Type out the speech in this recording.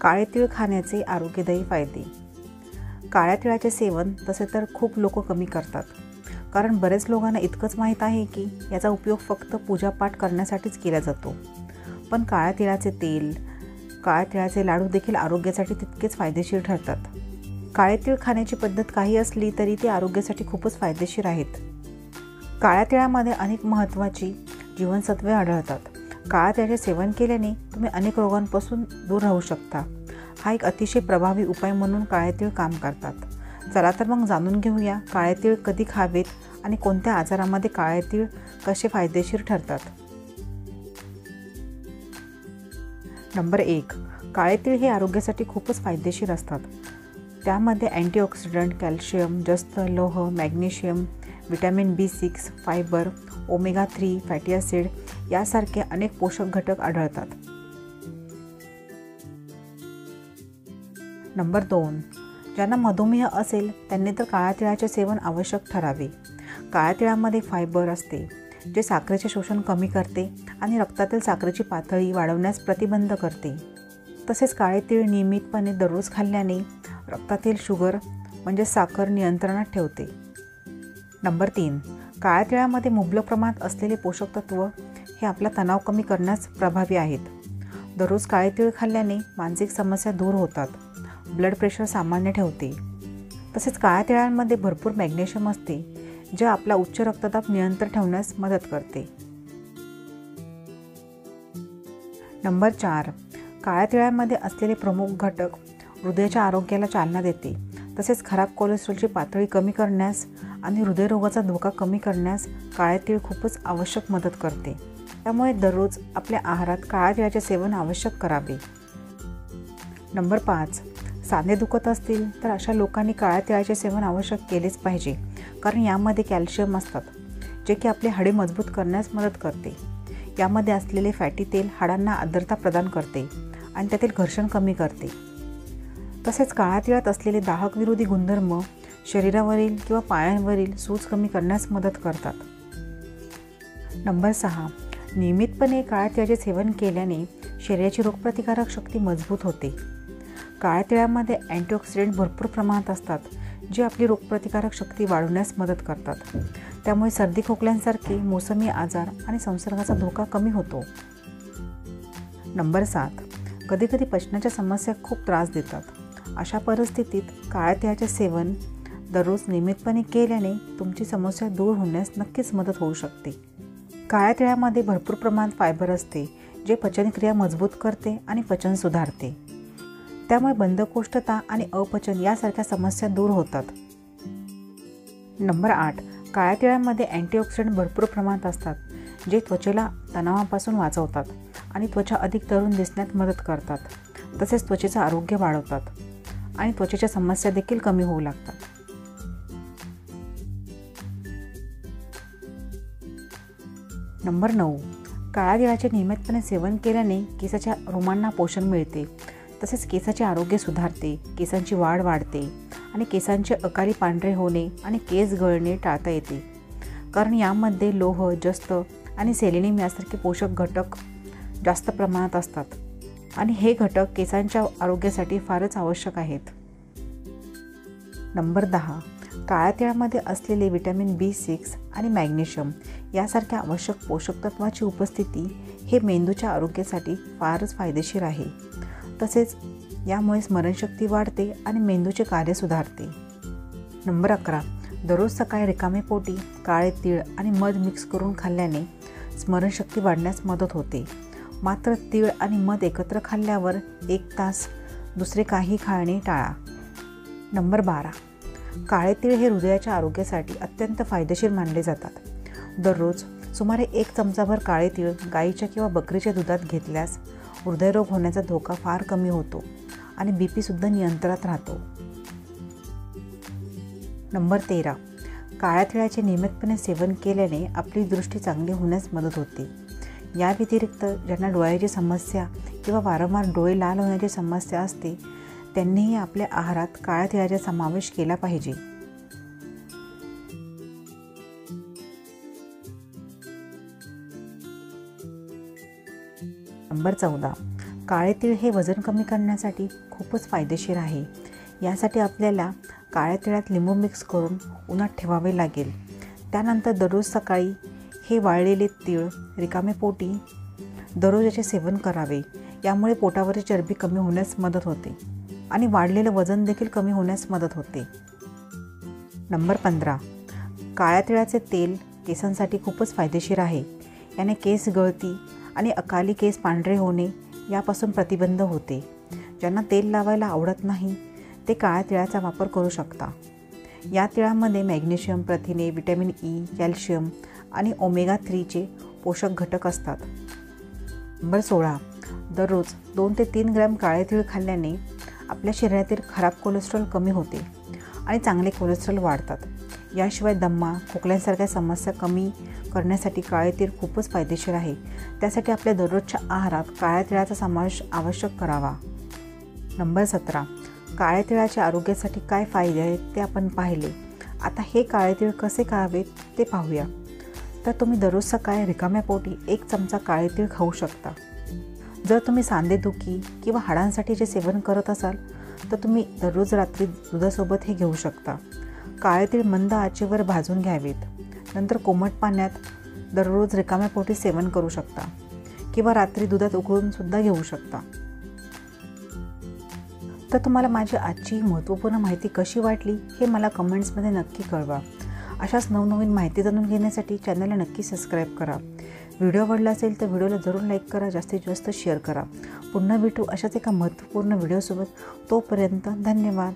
काळे तीळ खाण्याचे आरोग्यदायी फायदे. काळ्या तिळाचे सेवन तसे तर खूप लोक कमी करतात, कारण बरेच लोकांना इतकंच माहीत आहे की याचा उपयोग फक्त पूजापाठ करण्यासाठीच केला जातो. पण काळ्या तिळाचे तेल, काळ्या तिळाचे लाडू देखील आरोग्यासाठी तितकेच फायदेशीर ठरतात. काळे तीळ खाण्याची पद्धत काही असली तरी ते आरोग्यासाठी खूपच फायदेशीर आहेत. काळ्या तिळामध्ये अनेक महत्त्वाची जीवनसत्वे आढळतात. काळ्या तिळाचे सेवन केल्याने तुम्ही अनेक रोगांपासून दूर राहू शकता. हा एक अतिशय प्रभावी उपाय म्हणून काळे तीळ काम करतात. चला तर मग जाणून घेऊया काळे तीळ कधी खावेत आणि कोणत्या आजारामध्ये काळे तीळ कसे फायदेशीर ठरतात. नंबर 1. काळे तीळ हे आरोग्यासाठी खूपच फायदेशीर असतात. त्यामध्ये अँटीऑक्सिडंट, कॅल्शियम, जस्त लोह, magnesium, vitamin B6, fibre, omega 3 fatty acid यासारखे अनेक पोषक घटक आढळतात. नंबर 2. ज्यांना मधुमेह असेल त्यांनी तर काळ्या तिळाचे सेवन आवश्यक ठरावे. काळ्या तिळामध्ये फायबर असते, जे साखरेचे शोषण कमी करते आणि रक्तातील साखरेची पातळी वाढवण्यास प्रतिबंध करते. तसेच काळे तीळ नियमितपणे दररोज खाल्ल्याने रक्तातील शुगर म्हणजे साखर नियंत्रणात ठेवते. नंबर 3. काळ्या तिळामध्ये मुबलक प्रमाणात असलेले पोषक तत्व हे आपला तणाव कमी करण्यास प्रभावी आहेत. दररोज काळे तीळ खाल्ल्याने मानसिक समस्या दूर होतात, ब्लड प्रेशर सामान्य ठेवते. तसेच काळ्या तिळांमध्ये भरपूर मॅग्नेशियम असते, जे आपला उच्च रक्तदाब नियंत्रण ठेवण्यास मदत करते. नंबर 4. काळ्या तिळांमध्ये असलेले प्रमुख घटक हृदयाच्या आरोग्याला चालना देते. तसेच खराब कोलेस्ट्रॉलची पातळी कमी करण्यास आणि हृदयरोगाचा धोका कमी करण्यास काळे तीळ खूपच आवश्यक मदत करते. त्यामुळे दररोज आपल्या आहारात काळ्या तिळाचे सेवन आवश्यक करावे. नंबर 5. सांधे दुखत असतील तर अशा लोकांनी काळ्या तिळाचे सेवन आवश्यक केलेच पाहिजे, कारण यामध्ये कॅल्शियम असतात, जे की आपले हाडे मजबूत करण्यास मदत करते. यामध्ये असलेले फॅटी तेल हाडांना आर्द्रता प्रदान करते आणि त्यातील घर्षण कमी करते. तसेच काळ्या तिळात असलेले दाहक विरोधी गुणधर्म शरीरावरील किंवा पायांवरील सूज कमी करण्यास मदत करतात. नंबर 6. नियमितपणे काळ्या तिळाचे सेवन केल्याने शरीराची रोगप्रतिकारक शक्ती मजबूत होते. काळ्या तिळामध्ये अँटीऑक्सिडंट भरपूर प्रमाणात असतात, जे आपली रोगप्रतिकारक शक्ती वाढवण्यास मदत करतात. त्यामुळे सर्दी खोकल्यांसारखे मोसमी आजार आणि संसर्गाचा धोका कमी होतो. नंबर 7. कधीकधी पचनाच्या समस्या खूप त्रास देतात. अशा परिस्थितीत काळ्या तिळाचे सेवन दररोज नियमितपणे केल्याने तुमची समस्या दूर होण्यास नक्कीच मदत होऊ शकते. काळ्या तिळामध्ये भरपूर प्रमाणात फायबर असते, जे पचनक्रिया मजबूत करते आणि पचन सुधारते. त्यामुळे बद्धकोष्ठता आणि अपचन यासारख्या समस्या दूर होतात. नंबर 8. काळ्या तिळामध्ये अँटीऑक्सिडंट भरपूर प्रमाणात असतात, जे त्वचेला तणावापासून वाचवतात आणि त्वचा अधिक तरुण दिसण्यात मदत करतात. तसेच त्वचेचं आरोग्य वाढवतात आणि त्वचेच्या समस्या देखील कमी होऊ लागतात. नंबर 9. काळ्या तिळाचे नियमितपणे सेवन केल्याने केसाच्या रोमांना पोषण मिळते. तसेच केसाचे आरोग्य सुधारते, केसांची वाढ वाढते आणि केसांचे अकाली पांढरे होणे आणि केस गळणे टाळता येते, कारण यामध्ये लोह, जस्त आणि सेलेनियम यासारखे पोषक घटक जास्त प्रमाणात असतात आणि हे घटक केसांच्या आरोग्यासाठी फारच आवश्यक आहेत. नंबर 10. काळ्या तिळामध्ये असलेले व्हिटॅमिन B6 आणि मॅग्नेशियम यासारख्या आवश्यक पोषक तत्वाची उपस्थिती हे मेंदूच्या आरोग्यासाठी फारच फायदेशीर आहे. तसेच यामुळे स्मरणशक्ती वाढते आणि मेंदूचे कार्य सुधारते. नंबर 11. दररोज सकाळी रिकामे पोटी काळे तीळ आणि मध मिक्स करून खाल्ल्याने स्मरणशक्ती वाढण्यास मदत होते. मात्र तीळ आणि मध एकत्र खाल्ल्यावर 1 तास दुसरे काही खाणे टाळा. नंबर 12. काळे तीळ हे हृदयाच्या आरोग्यासाठी अत्यंत फायदेशीर मानले जातात. दररोज सुमारे 1 चमचाभर काळे तीळ गाईच्या किंवा बकरीच्या दुधात घेतल्यास हृदयरोग होण्याचा धोका फार कमी होतो आणि BP सुद्धा नियंत्रणात राहतो. नंबर 13. काळ्या तिळाचे नियमितपणे सेवन केल्याने आपली दृष्टी चांगली होण्यास मदत होते. या व्यतिरिक्त ज्यांना डोळ्याची समस्या किंवा वारंवार डोळे लाल होण्याची समस्या असते, त्यांनीही आपल्या आहारात काळ्या तिळाचा समावेश केला पाहिजे. नंबर 14. काळे तीळ हे वजन कमी करण्यासाठी खूपच फायदेशीर आहे. यासाठी आपल्याला काळ्या तिळात लिंबू मिक्स करून उन्हात ठेवावे लागेल. त्यानंतर दररोज सकाळी हे वाळलेले तीळ रिकामे पोटी दररोज याचे सेवन करावे. यामुळे पोटावरची चरबी कमी होण्यास मदत होते आणि वाढलेलं वजन देखील कमी होण्यास मदत होते. नंबर 15. काळ्या तिळाचे तेल केसांसाठी खूपच फायदेशीर आहे. याने केस गळती आणि अकाली केस पांढरे होणे यापासून प्रतिबंध होते. ज्यांना तेल लावायला आवडत नाही ते काळ्या तिळाचा वापर करू शकता. या तिळामध्ये मॅग्नेशियम, प्रथिने, व्हिटॅमिन ई, कॅल्शियम आणि ओमेगा 3चे पोषक घटक असतात. नंबर 16. दररोज 2 ते 3 ग्रॅम काळे तीळ खाल्ल्याने आपल्या शरीरातील खराब कोलेस्ट्रॉल कमी होते आणि चांगले कोलेस्ट्रॉल वाढतात. याशिवाय दमा, खोकल्यासारख्या समस्या कमी करण्यासाठी काळे तीळ खूपच फायदेशीर आहे. त्यासाठी आपल्या दररोजच्या आहारात काळ्या तिळाचा समावेश आवश्यक करावा. नंबर 17. काळ्या तिळाचे आरोग्यासाठी काय फायदे आहेत ते आपण पाहिले. आता हे काळे तीळ कसे खावेत ते पाहूया. तर तुम्ही दररोज सकाळी रिकाम्या पोटी 1 चमचा काळे तीळ खाऊ शकता. जर तुम्ही सांधेदुखी किंवा हाडांसाठी जे सेवन करत असाल तर तुम्ही दररोज रात्री दुधासोबत हे घेऊ शकता. काळे तीळ मंद आचेवर भाजून घ्यावेत. नंतर कोमट पाण्यात दररोज रिकाम्या पोटी सेवन करू शकता किंवा रात्री दुधात उकळून सुद्धा घेऊ शकता. तर तुम्हाला माझी आजची महत्त्वपूर्ण माहिती कशी वाटली हे मला कमेंट्समध्ये नक्की कळवा. अशाच नवनवीन माहिती जाणून घेण्यासाठी चॅनलला नक्की सबस्क्राईब करा. व्हिडिओ आवडला असेल तर व्हिडिओला जरूर लाईक करा, जास्तीत जास्त शेअर करा. पुन्हा भेटू अशाच एका महत्त्वपूर्ण व्हिडिओसोबत. तोपर्यंत धन्यवाद.